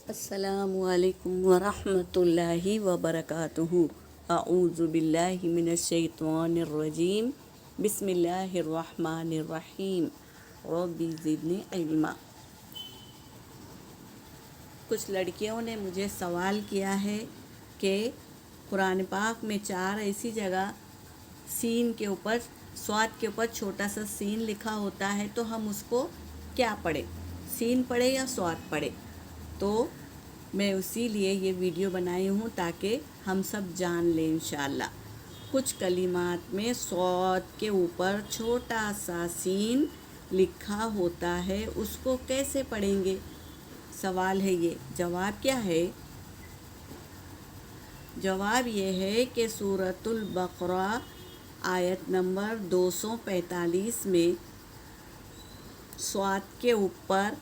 السلام علیکم ورحمۃ اللہ وبرکاتہ۔ اعوذ باللہ من الشیطان الرجیم، بسم اللہ الرحمن الرحیم، رب زدنی علما۔ کچھ لڑکیوں نے مجھے سوال کیا ہے کہ قرآن پاک میں 4 ایسی جگہ سین کے اوپر صاد کے اوپر چھوٹا سا سین لکھا ہوتا ہے، تو ہم اس کو کیا پڑھیں، سین پڑھے یا صاد پڑھے؟ تو میں اسی لیے یہ ویڈیو بنائی ہوں تاکہ ہم سب جان لیں انشاءاللہ۔ کچھ کلمات میں صاد کے اوپر چھوٹا سا سین لکھا ہوتا ہے، اس کو کیسے پڑھیں گے؟ سوال ہے یہ۔ جواب کیا ہے؟ جواب یہ ہے کہ سورۃ البقرہ آیت نمبر 245 میں صاد کے اوپر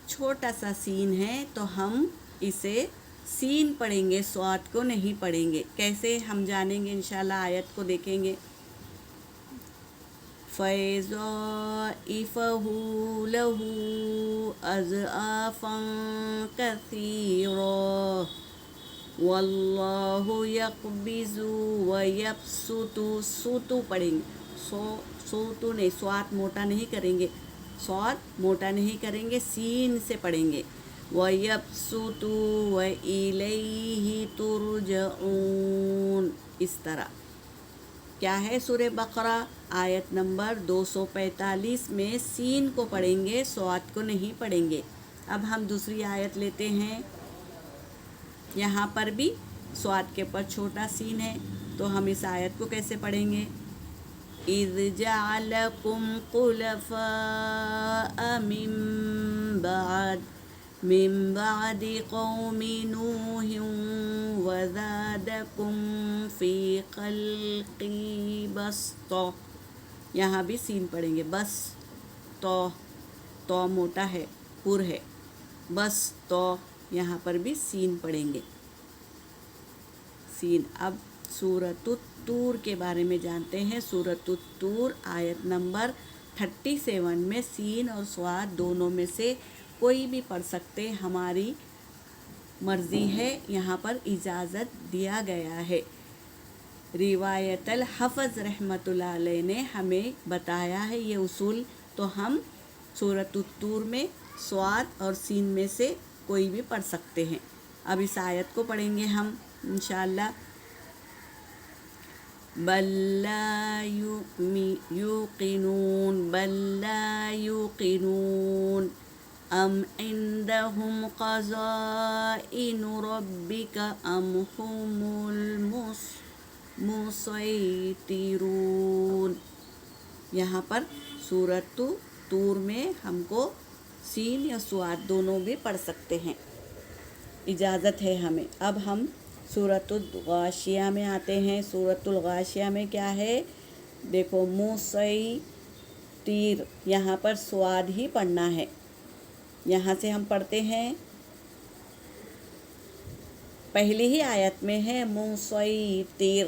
چھوٹا سا سین ہے، تو ہم اسے سین پڑھیں گے، صاد کو نہیں پڑھیں گے۔ کیسے ہم جانیں گے؟ انشاءاللہ آیت کو دیکھیں گے۔ فَيُضَاعِفَهُ لَهُ أَضْعَافًا كَثِيرَةً وَاللَّهُ يَقْبِضُ وَيَبْسُطُ۔ سوتو پڑھیں گے، سوتو نہیں، صاد موٹا نہیں کریں گے، صاد موٹا نہیں کریں گے، سین سے پڑھیں گے۔ وَيَبْسُطُ وَإِلَيْهِ تُرْجَعُونَ۔ اس طرح کیا ہے؟ سورہ بقرہ آیت نمبر 245 میں سین کو پڑھیں گے، صاد کو نہیں پڑھیں گے۔ اب ہم دوسری آیت لیتے ہیں۔ یہاں پر بھی صاد کے اوپر چھوٹا سین ہے، تو ہم اس آیت کو کیسے پڑھیں گے؟ اِذْ جَعَلَكُمْ خُلَفَاءَ مِن بَعْدِ قَوْمِ نُوحٍ وَزَادَكُمْ فِي خَلْقِ بَسْطَةٍ۔ یہاں بھی سین پڑھیں گے، بس تو موٹا ہے، پر ہے، بس تو یہاں پر بھی سین پڑھیں گے، سین۔ اب سورۃ الطور کے بارے میں جانتے ہیں۔ سورۃ الطور آیت نمبر 37 میں سین اور صاد دونوں میں سے کوئی بھی پڑھ سکتے، ہماری مرضی ہے، یہاں پر اجازت دیا گیا ہے۔ روایت الحفظ رحمۃ اللہ علیہ نے ہمیں بتایا ہے یہ اصول، تو ہم سورۃ الطور میں صاد اور سین میں سے کوئی بھی پڑھ سکتے ہیں۔ اب اس آیت کو پڑھیں گے ہم انشاءاللہ۔ بل لا يوقنون ام عندهم خزائن ربك ام هم المسيطرون۔ یہاں پر سورۃ طور میں ہم کو سین یا صاد دونوں بھی پڑھ سکتے ہیں، اجازت ہے ہمیں۔ اب ہم سورۃ الغاشیہ میں آتے ہیں۔ سورۃ الغاشیہ میں کیا ہے؟ دیکھو، مسیطر، یہاں پر صاد ہی پڑھنا ہے۔ یہاں سے ہم پڑھتے ہیں، پہلی ہی آیت میں ہے مسیطر،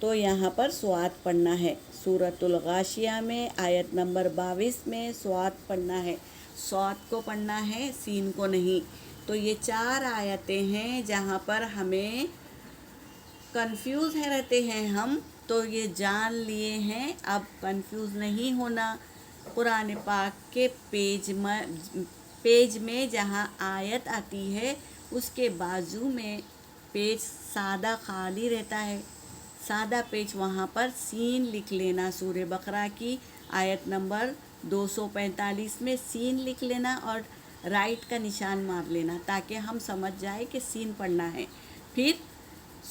تو یہاں پر صاد پڑھنا ہے۔ سورۃ الغاشیہ میں آیت نمبر 22 میں صاد پڑھنا ہے، صاد کو پڑھنا ہے، سین کو نہیں۔ تو یہ 4 آیتیں ہیں جہاں پر ہمیں کنفیوز رہتے ہیں ہم، تو یہ جان لیے ہیں، اب کنفیوز نہیں ہونا۔ قرآن پاک کے پیج میں جہاں آیت آتی ہے، اس کے بازو میں پیج سادہ خالی رہتا ہے، سادہ پیج، وہاں پر سین لکھ لینا۔ سورہ بقرہ کی آیت نمبر 245 میں سین لکھ لینا اور رائٹ کا نشان مار لینا، تاکہ ہم سمجھ جائے کہ سین پڑھنا ہے۔ پھر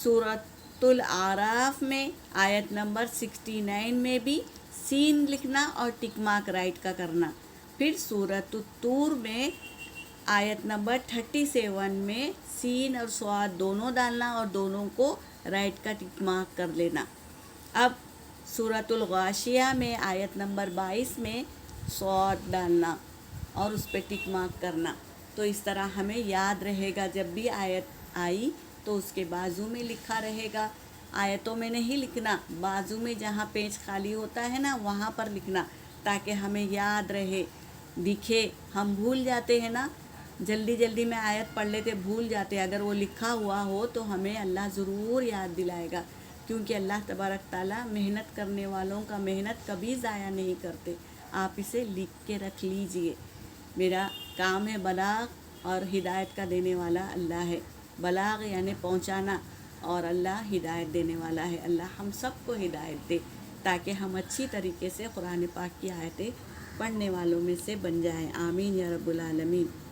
سورۃ الاعراف میں آیت نمبر 69 میں بھی سین لکھنا اور ٹک مارک رائٹ کا کرنا۔ پھر سورۃ الطور میں آیت نمبر 37 میں سین اور صاد دونوں ڈالنا اور دونوں کو رائٹ کا ٹک مارک کر لینا۔ اب سورۃ الغاشیہ میں آیت نمبر 22 میں صاد ڈالنا اور اس پہ ٹک مارک کرنا۔ تو اس طرح ہمیں یاد رہے گا، جب بھی آیت آئی تو اس کے بازو میں لکھا رہے گا۔ آیتوں میں نہیں لکھنا، بازو میں جہاں پیج خالی ہوتا ہے نا، وہاں پر لکھنا، تاکہ ہمیں یاد رہے، دکھے۔ ہم بھول جاتے ہیں نا، جلدی جلدی میں آیت پڑھ لیتے، بھول جاتے، اگر وہ لکھا ہوا ہو تو ہمیں اللہ ضرور یاد دلائے گا، کیونکہ اللہ تبارک تعالیٰ محنت کرنے والوں کا محنت کبھی ضائع نہیں کرتے۔ آپ اسے لکھ کے رکھ لیجئے۔ میرا کام ہے بلاغ، اور ہدایت کا دینے والا اللہ ہے۔ بلاغ یعنی پہنچانا، اور اللہ ہدایت دینے والا ہے۔ اللہ ہم سب کو ہدایت دے تاکہ ہم اچھی طریقے سے قرآن پاک کی آیتیں پڑھنے والوں میں سے بن جائیں۔ آمین یا رب العالمین۔